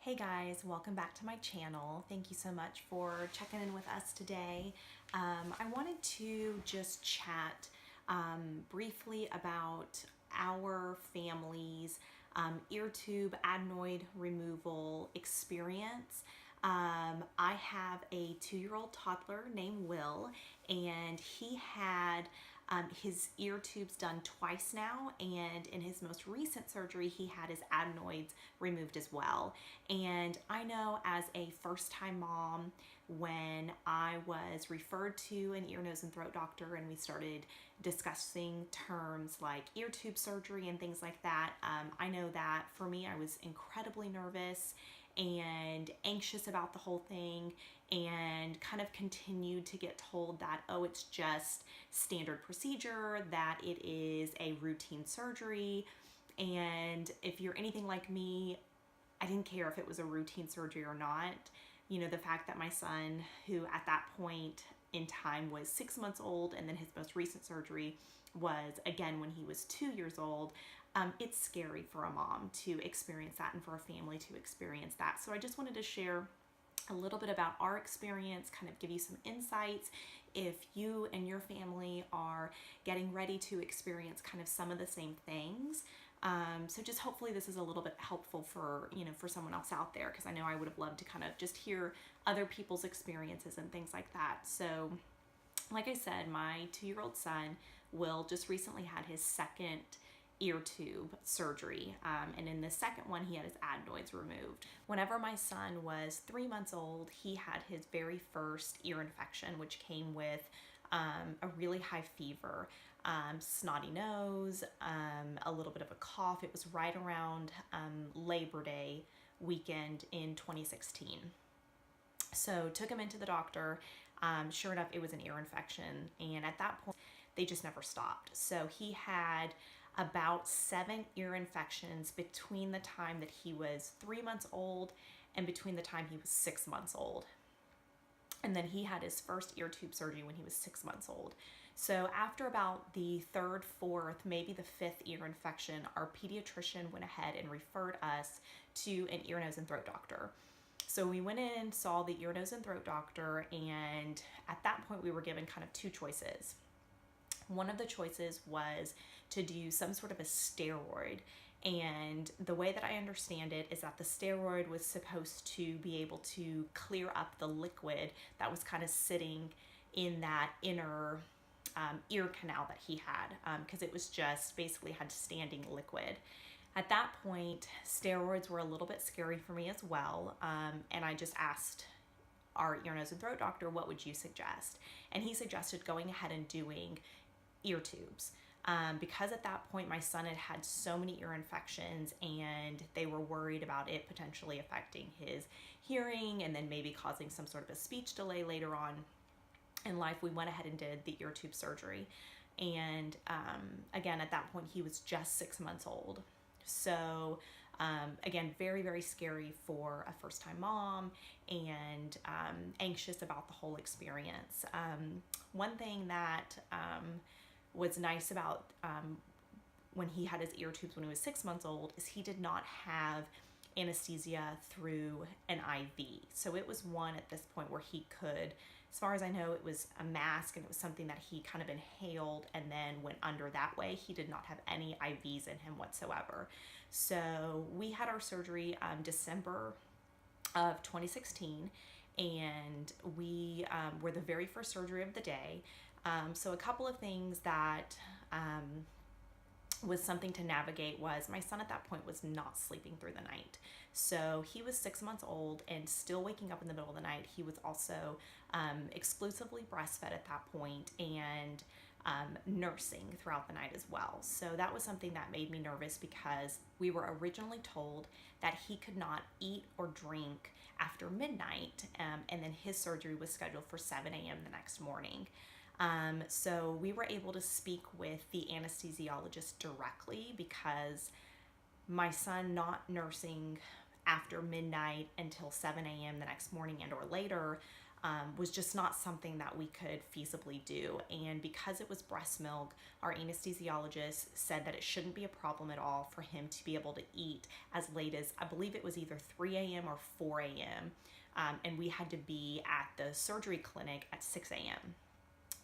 Hey guys, welcome back to my channel. Thank you so much for checking in with us today. I wanted to just chat briefly about our family's ear tube adenoid removal experience. I have a 2-year-old toddler named Will, and he had his ear tubes done twice now, and in his most recent surgery he had his adenoids removed as well. And I know as a first-time mom, when I was referred to an ear, nose, and throat doctor and we started discussing terms like ear tube surgery and things like that, I know that for me I was incredibly nervous and anxious about the whole thing, and kind of continued to get told that, oh, it's just standard procedure, that it is a routine surgery. And if you're anything like me, I didn't care if it was a routine surgery or not. You know, the fact that my son, who at that point in time was 6 months old, and then his most recent surgery was again when he was 2 years old, it's scary for a mom to experience that and for a family to experience that. So I just wanted to share a little bit about our experience, kind of give you some insights if you and your family are getting ready to experience kind of some of the same things. So just hopefully this is a little bit helpful for, for someone else out there, because I know I would have loved to kind of just hear other people's experiences and things like that. So like I said, my 2-year-old son, Will, just recently had his second ear tube surgery, and in the second one he had his adenoids removed. Whenever my son was 3 months old, he had his very first ear infection, which came with a really high fever, snotty nose, a little bit of a cough. It was right around Labor Day weekend in 2016. So took him into the doctor. Sure enough, it was an ear infection, and at that point they just never stopped. So he had about 7 ear infections between the time that he was 3 months old and between the time he was 6 months old. And then he had his first ear tube surgery when he was 6 months old. So after about the 3rd, 4th, maybe the 5th ear infection, our pediatrician went ahead and referred us to an ear, nose, and throat doctor. So we went in, saw the ear, nose, and throat doctor, and at that point we were given kind of 2 choices. One of the choices was to do some sort of a steroid, and the way that I understand it is that the steroid was supposed to be able to clear up the liquid that was kind of sitting in that inner ear canal that he had, because it was just basically had standing liquid. At that point, steroids were a little bit scary for me as well, and I just asked our ear, nose, and throat doctor, what would you suggest? And he suggested going ahead and doing ear tubes, because at that point my son had had so many ear infections and they were worried about it potentially affecting his hearing and then maybe causing some sort of a speech delay later on in life. We went ahead and did the ear tube surgery, and again at that point he was just 6 months old. So again, very, very scary for a first-time mom, and anxious about the whole experience. One thing that was nice about when he had his ear tubes when he was 6 months old is he did not have anesthesia through an IV. So it was one at this point where he could, as far as I know, it was a mask, and it was something that he kind of inhaled and then went under that way. He did not have any IVs in him whatsoever. So we had our surgery December of 2016, and we were the very first surgery of the day. So a couple of things that was something to navigate was my son at that point was not sleeping through the night. So he was 6 months old and still waking up in the middle of the night. He was also exclusively breastfed at that point, and nursing throughout the night as well. So that was something that made me nervous, because we were originally told that he could not eat or drink after midnight, and then his surgery was scheduled for 7 a.m. the next morning. So we were able to speak with the anesthesiologist directly, because my son not nursing after midnight until 7 a.m. the next morning and or later was just not something that we could feasibly do. And because it was breast milk, our anesthesiologist said that it shouldn't be a problem at all for him to be able to eat as late as, I believe it was either 3 a.m. or 4 a.m. And we had to be at the surgery clinic at 6 a.m.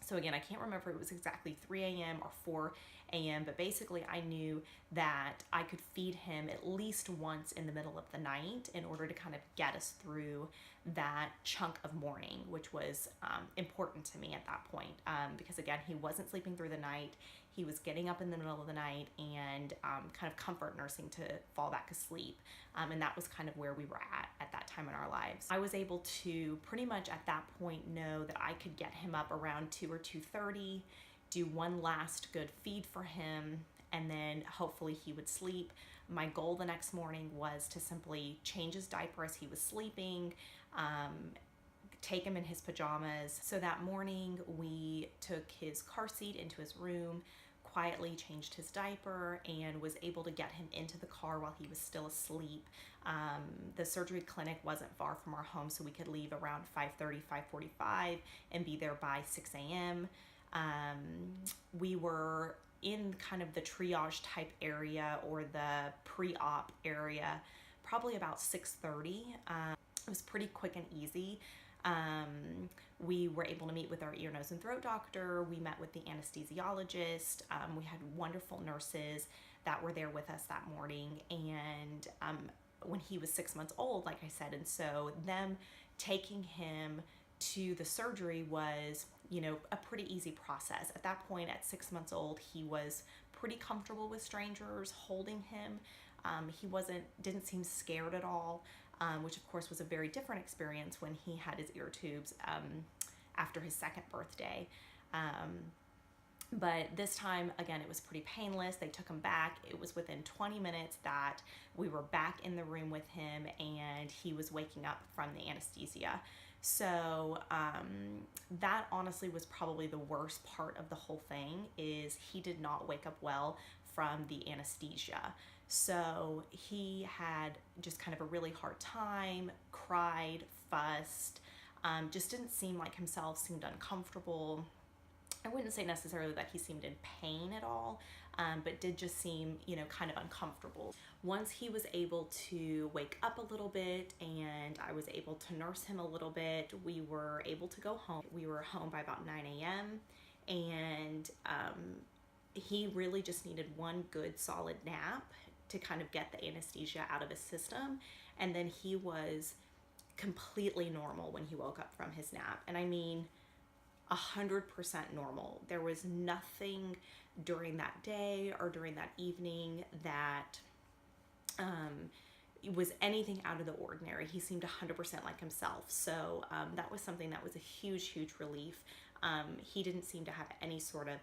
So again, I can't remember if it was exactly 3 a.m. or 4 a.m., but basically I knew that I could feed him at least once in the middle of the night in order to kind of get us through that chunk of morning, which was important to me at that point, because again, he wasn't sleeping through the night. He was getting up in the middle of the night and kind of comfort nursing to fall back asleep. And that was kind of where we were at that time in our lives. I was able to pretty much at that point know that I could get him up around 2 or 2:30, do one last good feed for him, and then hopefully he would sleep. My goal the next morning was to simply change his diaper as he was sleeping, take him in his pajamas. So that morning we took his car seat into his room, quietly changed his diaper, and was able to get him into the car while he was still asleep. The surgery clinic wasn't far from our home, so we could leave around 5:30, 5:45 and be there by 6 a.m. We were in kind of the triage type area or the pre-op area probably about 6:30. It was pretty quick and easy. We were able to meet with our ear, nose, and throat doctor. We met with the anesthesiologist. We had wonderful nurses that were there with us that morning. And when he was 6 months old, like I said, and so them taking him to the surgery was, a pretty easy process. At that point, at 6 months old, he was pretty comfortable with strangers holding him. He didn't seem scared at all. Which of course was a very different experience when he had his ear tubes after his second birthday. But this time, again, it was pretty painless. They took him back. It was within 20 minutes that we were back in the room with him and he was waking up from the anesthesia. So that honestly was probably the worst part of the whole thing, is he did not wake up well from the anesthesia. So he had just kind of a really hard time, cried, fussed, just didn't seem like himself, seemed uncomfortable. I wouldn't say necessarily that he seemed in pain at all, but did just seem, kind of uncomfortable. Once he was able to wake up a little bit and I was able to nurse him a little bit, we were able to go home. We were home by about 9 a.m. and he really just needed one good solid nap to kind of get the anesthesia out of his system. And then he was completely normal when he woke up from his nap. And I mean, 100% normal. There was nothing during that day or during that evening that was anything out of the ordinary. He seemed 100% like himself. So that was something that was a huge, huge relief. He didn't seem to have any sort of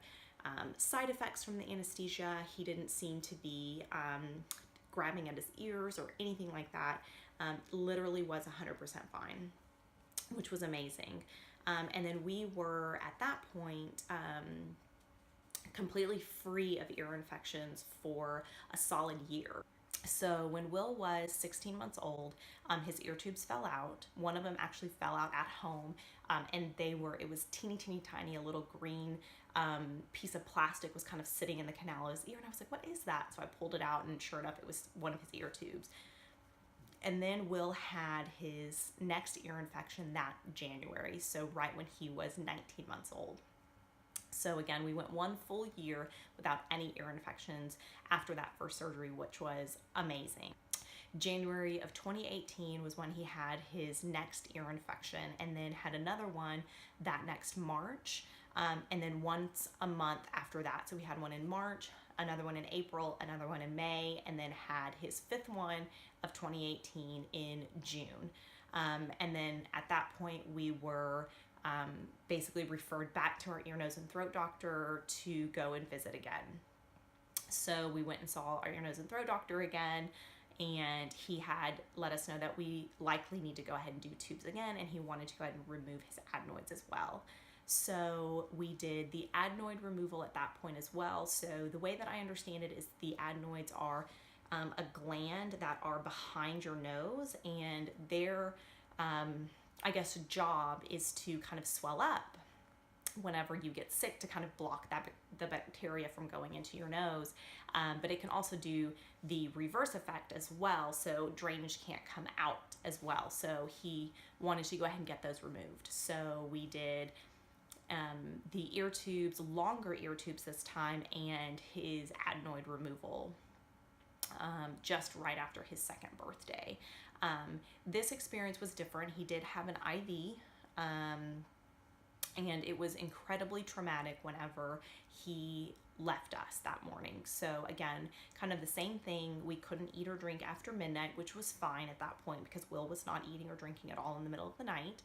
side effects from the anesthesia. He didn't seem to be grabbing at his ears or anything like that. Literally was 100% fine, which was amazing. And then we were at that point completely free of ear infections for a solid year. So when Will was 16 months old, his ear tubes fell out. One of them actually fell out at home, and it was teeny tiny, a little green piece of plastic was kind of sitting in the canal of his ear, and I was like, what is that? So I pulled it out, and sure enough, it was one of his ear tubes. And then Will had his next ear infection that January, so right when he was 19 months old. So again, we went one full year without any ear infections after that first surgery, which was amazing. January of 2018 was when he had his next ear infection, and then had another one that next March, and then once a month after that. So we had one in March, another one in April, another one in May, and then had his fifth one of 2018 in June. And then at that point we were basically referred back to our ear, nose, and throat doctor to go and visit again. So we went and saw our ear, nose, and throat doctor again, and he had let us know that we likely need to go ahead and do tubes again, and he wanted to go ahead and remove his adenoids as well. So we did the adenoid removal at that point as well. So the way that I understand it is the adenoids are a gland that are behind your nose, and they're I guess, job is to kind of swell up whenever you get sick, to kind of block the bacteria from going into your nose. But it can also do the reverse effect as well, so drainage can't come out as well. So he wanted to go ahead and get those removed. So we did the ear tubes, longer ear tubes this time, and his adenoid removal just right after his second birthday. This experience was different. He did have an IV, and it was incredibly traumatic whenever he left us that morning. So again, kind of the same thing. We couldn't eat or drink after midnight, which was fine at that point because Will was not eating or drinking at all in the middle of the night.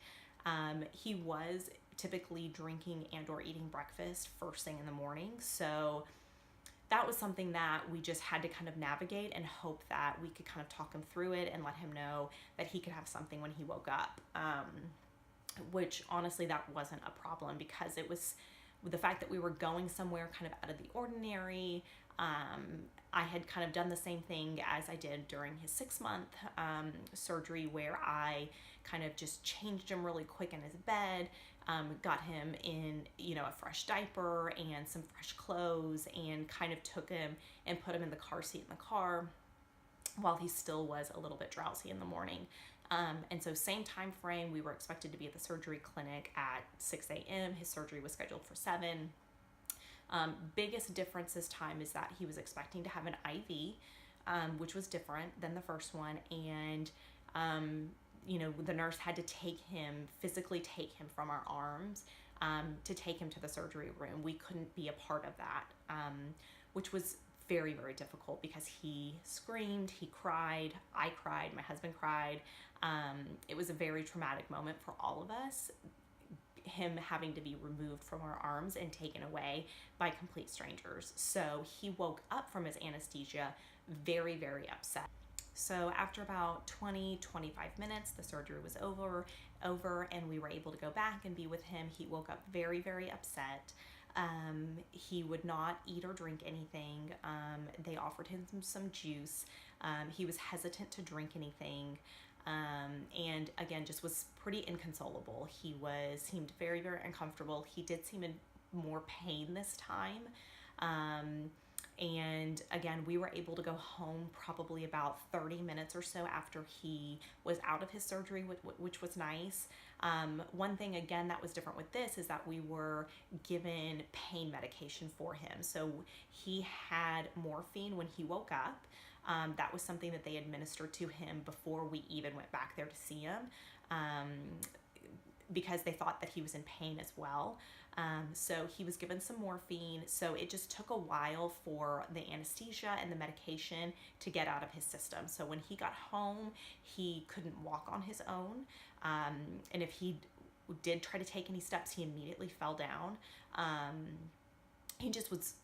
He was typically drinking and or eating breakfast first thing in the morning. So that was something that we just had to kind of navigate and hope that we could kind of talk him through it and let him know that he could have something when he woke up. Which honestly, that wasn't a problem because it was the fact that we were going somewhere kind of out of the ordinary. I had kind of done the same thing as I did during his 6-month surgery, where I kind of just changed him really quick in his bed, got him in, a fresh diaper and some fresh clothes, and kind of took him and put him in the car seat in the car while he still was a little bit drowsy in the morning. And so same time frame, we were expected to be at the surgery clinic at 6 a.m. His surgery was scheduled for 7. Biggest difference this time is that he was expecting to have an IV, which was different than the first one. And, the nurse had to physically take him from our arms, to take him to the surgery room. We couldn't be a part of that, which was very, very difficult because he screamed, he cried, I cried, my husband cried. It was a very traumatic moment for all of us, him having to be removed from our arms and taken away by complete strangers. So he woke up from his anesthesia very, very upset. So after about 20-25 minutes, the surgery was over, and we were able to go back and be with him. He woke up very, very upset. He would not eat or drink anything. They offered him some juice. He was hesitant to drink anything. And again, just was pretty inconsolable. He seemed very, very uncomfortable. He did seem in more pain this time. And again, we were able to go home probably about 30 minutes or so after he was out of his surgery, which was nice. One thing, again, that was different with this is that we were given pain medication for him. So he had morphine when he woke up. That was something that they administered to him before we even went back there to see him, because they thought that he was in pain as well. So he was given some morphine. So it just took a while for the anesthesia and the medication to get out of his system. So when he got home, he couldn't walk on his own. And if he did try to take any steps, he immediately fell down. He just was,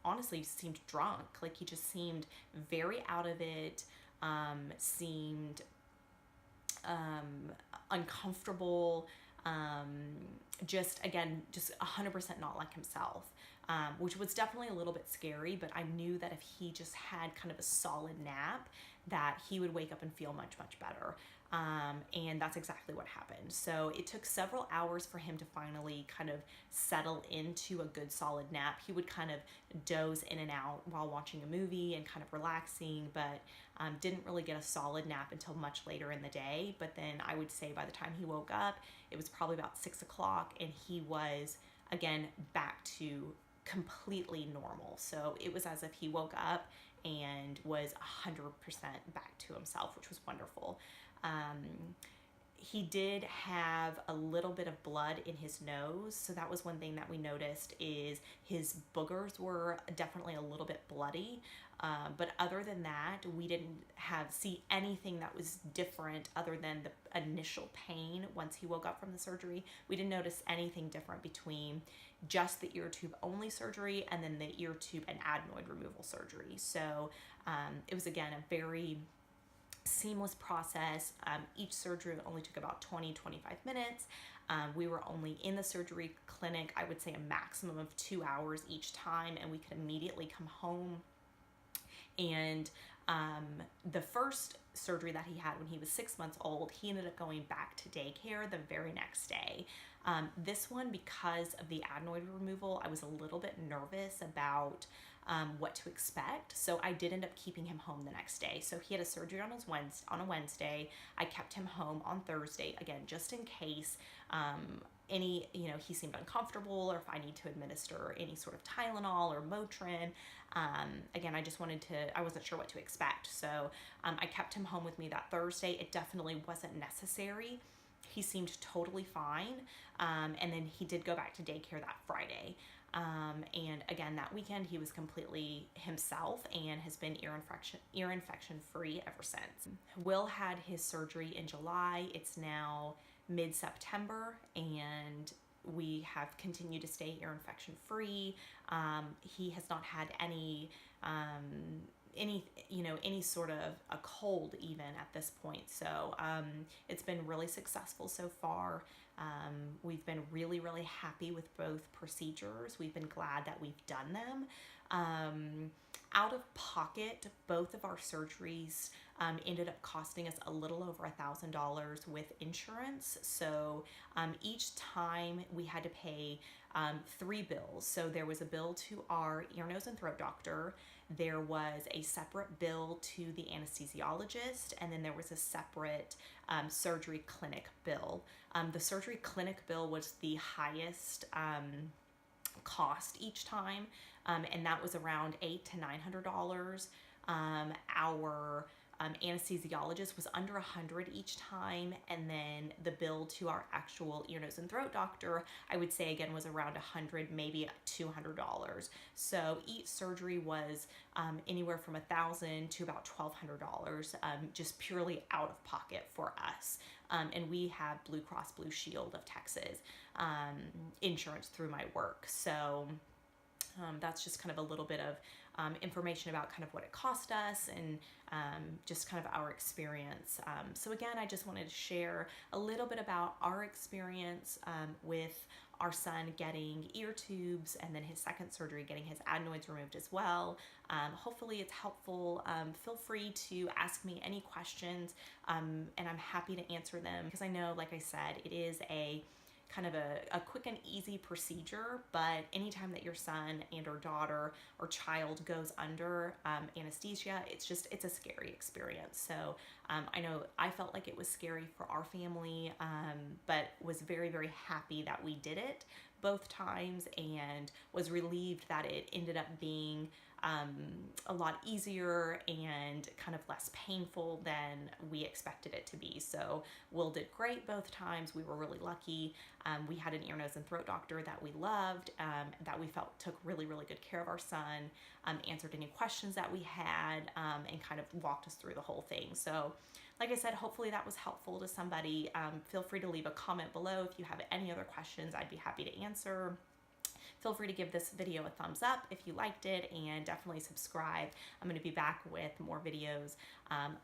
honestly seemed drunk. Like he just seemed very out of it, seemed uncomfortable, just 100% not like himself, which was definitely a little bit scary, but I knew that if he just had kind of a solid nap, that he would wake up and feel much, much better. And that's exactly what happened. So it took several hours for him to finally kind of settle into a good solid nap. He would kind of doze in and out while watching a movie and kind of relaxing, but didn't really get a solid nap until much later in the day. But then I would say by the time he woke up, it was probably about 6 o'clock, and he was again back to completely normal. So it was as if he woke up and was 100% back to himself, which was wonderful. He did have a little bit of blood in his nose, so that was one thing that we noticed is his boogers were definitely a little bit bloody, but other than that, we didn't see anything that was different other than the initial pain once he woke up from the surgery. We didn't notice anything different between just the ear tube only surgery and then the ear tube and adenoid removal surgery. So it was again a very seamless process. Each surgery only took about 20-25 minutes. We were only in the surgery clinic, I would say a maximum of 2 hours each time, and we could immediately come home. And The first surgery that he had when he was 6 months old, he ended up going back to daycare the very next day. This one, because of the adenoid removal, I was a little bit nervous about what to expect. So I did end up keeping him home the next day. So he had a surgery on a Wednesday. I kept him home on Thursday, again, just in case he seemed uncomfortable, or if I need to administer any sort of Tylenol or Motrin. Again, I wasn't sure what to expect. So I kept him home with me that Thursday. It definitely wasn't necessary. He seemed totally fine. And then he did go back to daycare that Friday. And again, that weekend he was completely himself and has been ear infection free ever since. Will had his surgery in July. It's now mid-September, and we have continued to stay ear infection free. He has not had any sort of a cold even at this point. So it's been really successful so far. We've been really, really happy with both procedures. We've been glad that we've done them. Out of pocket, both of our surgeries ended up costing us a little over $1,000 with insurance. So each time we had to pay 3 bills. So there was a bill to our ear, nose, and throat doctor. There was a separate bill to the anesthesiologist, and then there was a separate surgery clinic bill. The surgery clinic bill was the highest cost each time, and that was around $800 to $900. Our anesthesiologist was under $100 each time, and then the bill to our actual ear, nose, and throat doctor, I would say again, was around $100, maybe $200. So each surgery was anywhere from $1,000 to about $1,200, just purely out of pocket for us. And we have Blue Cross Blue Shield of Texas insurance through my work. So that's just kind of a little bit of information about kind of what it cost us, and just kind of our experience. So again, I just wanted to share a little bit about our experience with our son getting ear tubes, and then his second surgery getting his adenoids removed as well. Hopefully it's helpful. Feel free to ask me any questions, and I'm happy to answer them, because I know, like I said, it is a kind of a quick and easy procedure, but anytime that your son and or daughter or child goes under anesthesia, it's a scary experience. So I know I felt like it was scary for our family, but was very, very happy that we did it both times, and was relieved that it ended up being a lot easier and kind of less painful than we expected it to be. So Will did great both times. We were really lucky. We had an ear, nose, and throat doctor that we loved, that we felt took really, really good care of our son, answered any questions that we had, and kind of walked us through the whole thing. So like I said, hopefully that was helpful to somebody. Feel free to leave a comment below if you have any other questions. I'd be happy to answer. Feel free to give this video a thumbs up if you liked it, and definitely subscribe. I'm going to be back with more videos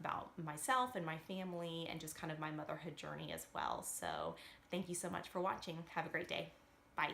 about myself and my family, and just kind of my motherhood journey as well. So thank you so much for watching. Have a great day. Bye.